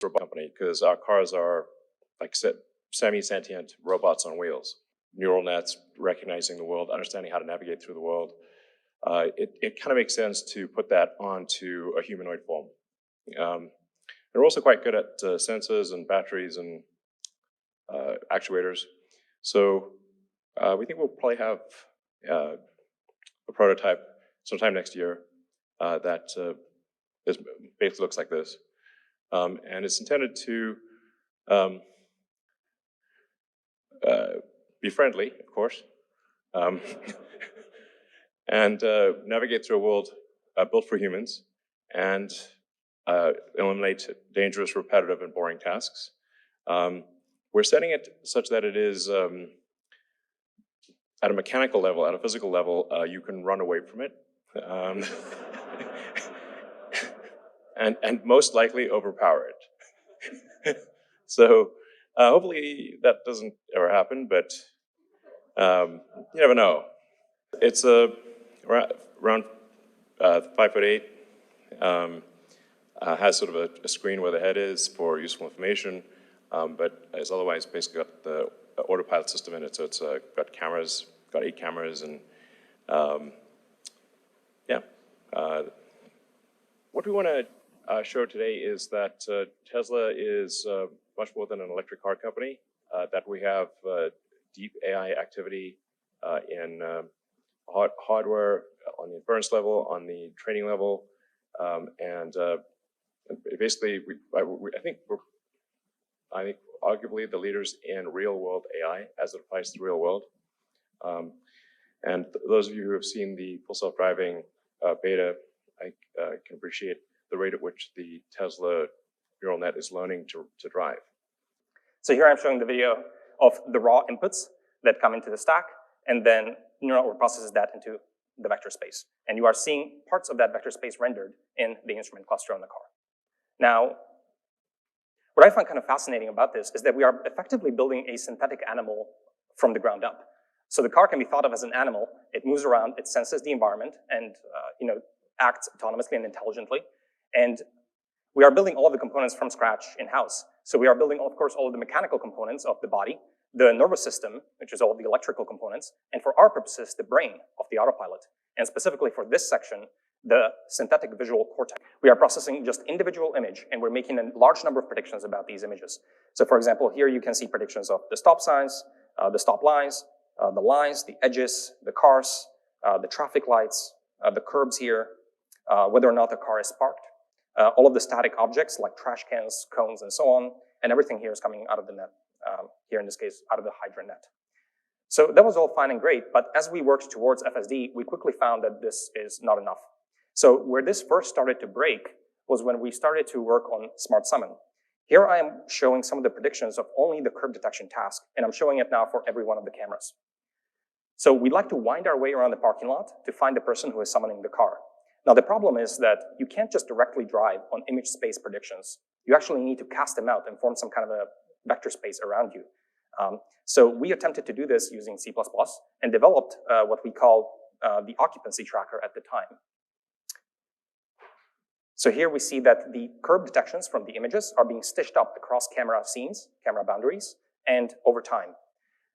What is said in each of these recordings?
robot company, because our cars are like semi-sentient robots on wheels. Neural nets, recognizing the world, understanding how to navigate through the world. It kind of makes sense to put that onto a humanoid form. They're also quite good at sensors and batteries and actuators. So we think we'll probably have a prototype sometime next year that basically looks like this. And it's intended to be friendly, of course, and navigate through a world built for humans and eliminate dangerous, repetitive, and boring tasks. We're setting it such that it is, at a mechanical level, at a physical level, you can run away from it. And most likely overpower it. So hopefully that doesn't ever happen, but you never know. It's around 5'8". Has sort of a screen where the head is for useful information, but it's otherwise basically got the autopilot system in it, so it's got cameras, got 8 cameras, and yeah. What we want to show today is that Tesla is much more than an electric car company, that we have deep AI activity in hardware, on the inference level, on the training level, and basically, I think arguably the leaders in real-world AI as it applies to the real world. And those of you who have seen the Full Self-Driving beta, I can appreciate the rate at which the Tesla neural net is learning to drive. So here I'm showing the video of the raw inputs that come into the stack, and then neural network processes that into the vector space. And you are seeing parts of that vector space rendered in the instrument cluster on the car. Now, what I find kind of fascinating about this is that we are effectively building a synthetic animal from the ground up. So the car can be thought of as an animal. It moves around, it senses the environment, and acts autonomously and intelligently. And we are building all of the components from scratch in-house. So we are building, of course, all of the mechanical components of the body, the nervous system, which is all of the electrical components, and for our purposes, the brain of the autopilot. And specifically for this section, the synthetic visual cortex. We are processing just individual image, and we're making a large number of predictions about these images. So for example, here you can see predictions of the stop signs, the stop lines, the edges, the cars, the traffic lights, the curbs here, whether or not the car is parked, all of the static objects like trash cans, cones, and so on, and everything here is coming out of the net, here in this case, out of the Hydra net. So that was all fine and great, but as we worked towards FSD, we quickly found that this is not enough. So where this first started to break was when we started to work on Smart Summon. Here I am showing some of the predictions of only the curb detection task, and I'm showing it now for every one of the cameras. So we'd like to wind our way around the parking lot to find the person who is summoning the car. Now the problem is that you can't just directly drive on image space predictions. You actually need to cast them out and form some kind of a vector space around you. So we attempted to do this using C++ and developed what we call the occupancy tracker at the time. So here we see that the curb detections from the images are being stitched up across camera scenes, camera boundaries, and over time.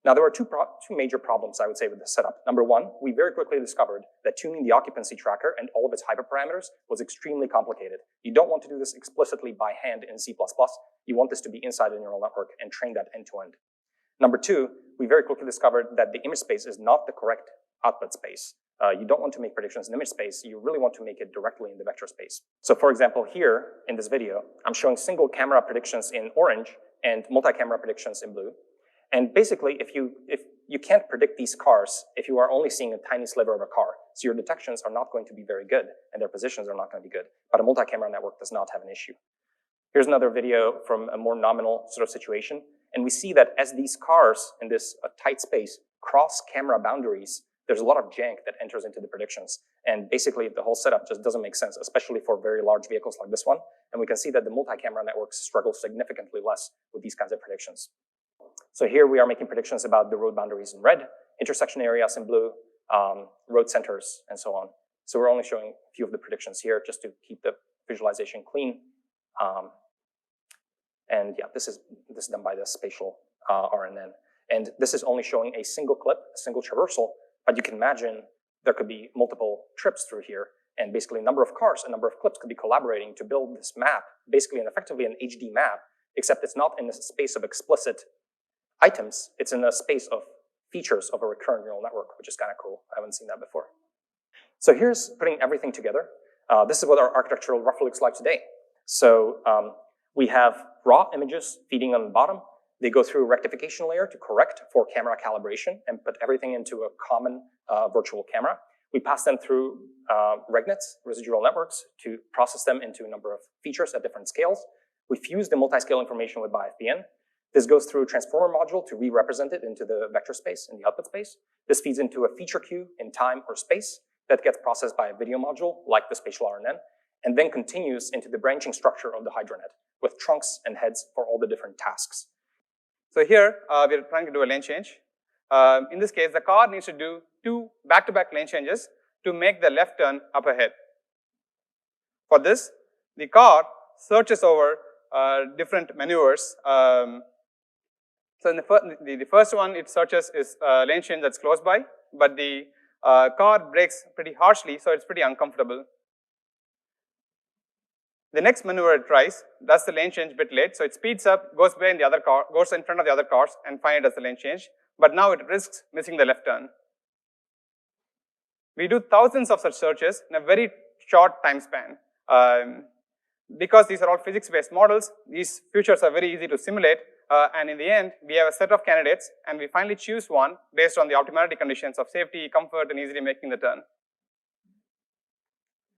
Now there were two major problems, I would say, with this setup. Number one, we very quickly discovered that tuning the occupancy tracker and all of its hyperparameters was extremely complicated. You don't want to do this explicitly by hand in C++. You want this to be inside a neural network and train that end to end. Number two, we very quickly discovered that the image space is not the correct output space. You don't want to make predictions in image space. You really want to make it directly in the vector space. So for example, here in this video, I'm showing single camera predictions in orange and multi-camera predictions in blue. And basically, if you can't predict these cars if you are only seeing a tiny sliver of a car. So your detections are not going to be very good, and their positions are not going to be good. But a multi-camera network does not have an issue. Here's another video from a more nominal sort of situation. And we see that as these cars in this tight space cross camera boundaries, there's a lot of jank that enters into the predictions. And basically, the whole setup just doesn't make sense, especially for very large vehicles like this one. And we can see that the multi-camera networks struggle significantly less with these kinds of predictions. So here we are making predictions about the road boundaries in red, intersection areas in blue, road centers, and so on. So we're only showing a few of the predictions here just to keep the visualization clean. And yeah, this is done by the spatial RNN. And this is only showing a single clip, a single traversal, but you can imagine there could be multiple trips through here, and basically a number of cars, a number of clips could be collaborating to build this map, basically and effectively an HD map, except it's not in a space of explicit items, it's in a space of features of a recurrent neural network, which is kind of cool. I haven't seen that before. So here's putting everything together. This is what our architecture roughly looks like today. So we have raw images feeding on the bottom. They go through a rectification layer to correct for camera calibration and put everything into a common virtual camera. We pass them through RegNets, residual networks, to process them into a number of features at different scales. We fuse the multi-scale information with BiFBN. This goes through a transformer module to re-represent it into the vector space in the output space. This feeds into a feature queue in time or space that gets processed by a video module, like the spatial RNN, and then continues into the branching structure of the HydraNet with trunks and heads for all the different tasks. So here, we're trying to do a lane change. In this case, the car needs to do 2 back-to-back lane changes to make the left turn up ahead. For this, the car searches over different maneuvers. So in the first one it searches is lane change that's close by, but the car brakes pretty harshly, so it's pretty uncomfortable. The next maneuver it tries, does the lane change a bit late, so it speeds up, goes behind the other car, goes in front of the other cars, and finally does the lane change. But now it risks missing the left turn. We do thousands of such searches in a very short time span. Because these are all physics-based models, these futures are very easy to simulate, and in the end, we have a set of candidates, and we finally choose one based on the optimality conditions of safety, comfort, and easily making the turn.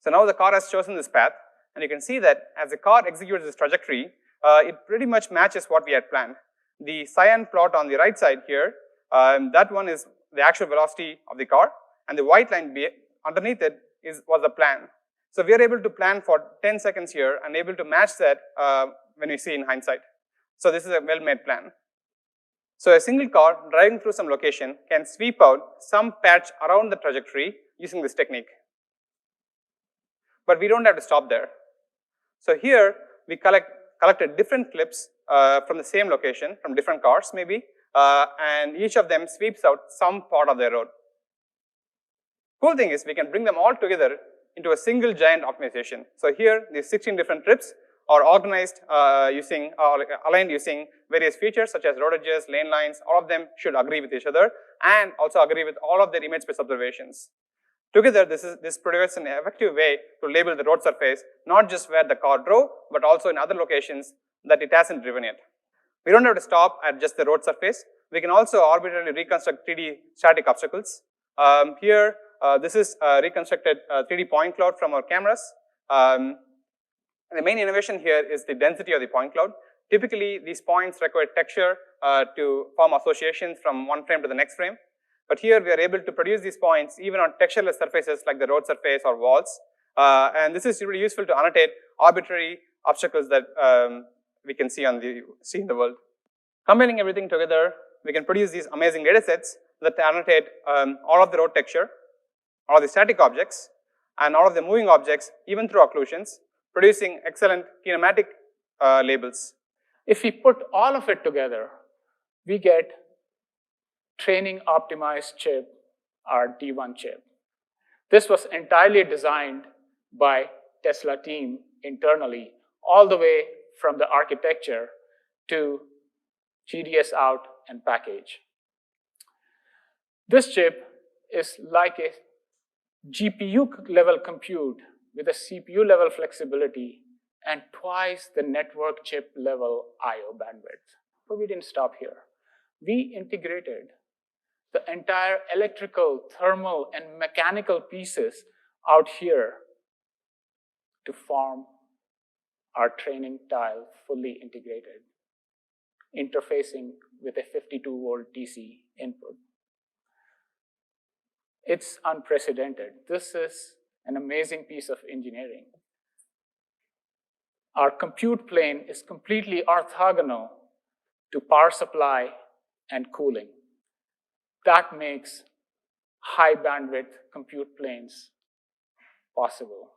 So now the car has chosen this path, and you can see that as the car executes this trajectory, it pretty much matches what we had planned. The cyan plot on the right side here, that one is the actual velocity of the car, and the white line underneath it was the plan. So we are able to plan for 10 seconds here and able to match that when we see in hindsight. So this is a well-made plan. So a single car driving through some location can sweep out some patch around the trajectory using this technique. But we don't have to stop there. So here we collected different clips from the same location, from different cars maybe, and each of them sweeps out some part of their road. Cool thing is we can bring them all together into a single giant optimization. So here, these 16 different trips are organized aligned using various features such as road edges, lane lines. All of them should agree with each other and also agree with all of their image space observations. Together, this produces an effective way to label the road surface, not just where the car drove, but also in other locations that it hasn't driven yet. We don't have to stop at just the road surface. We can also arbitrarily reconstruct 3D static obstacles. Here, this is a reconstructed 3D point cloud from our cameras. The main innovation here is the density of the point cloud. Typically, these points require texture to form associations from one frame to the next frame. But here, we are able to produce these points even on textureless surfaces like the road surface or walls. And this is really useful to annotate arbitrary obstacles that we can see in the world. Combining everything together, we can produce these amazing data sets that annotate all of the road texture, all of the static objects, and all of the moving objects, even through occlusions, producing excellent kinematic labels. If we put all of it together, we get training optimized chip, our D1 chip. This was entirely designed by Tesla team internally, all the way from the architecture to GDS out and package. This chip is like a GPU level compute with a CPU level flexibility and twice the network chip level IO bandwidth. But we didn't stop here. We integrated the entire electrical, thermal, and mechanical pieces out here to form our training tile fully integrated, interfacing with a 52-volt DC input. It's unprecedented. This is an amazing piece of engineering. Our compute plane is completely orthogonal to power supply and cooling. That makes high bandwidth compute planes possible.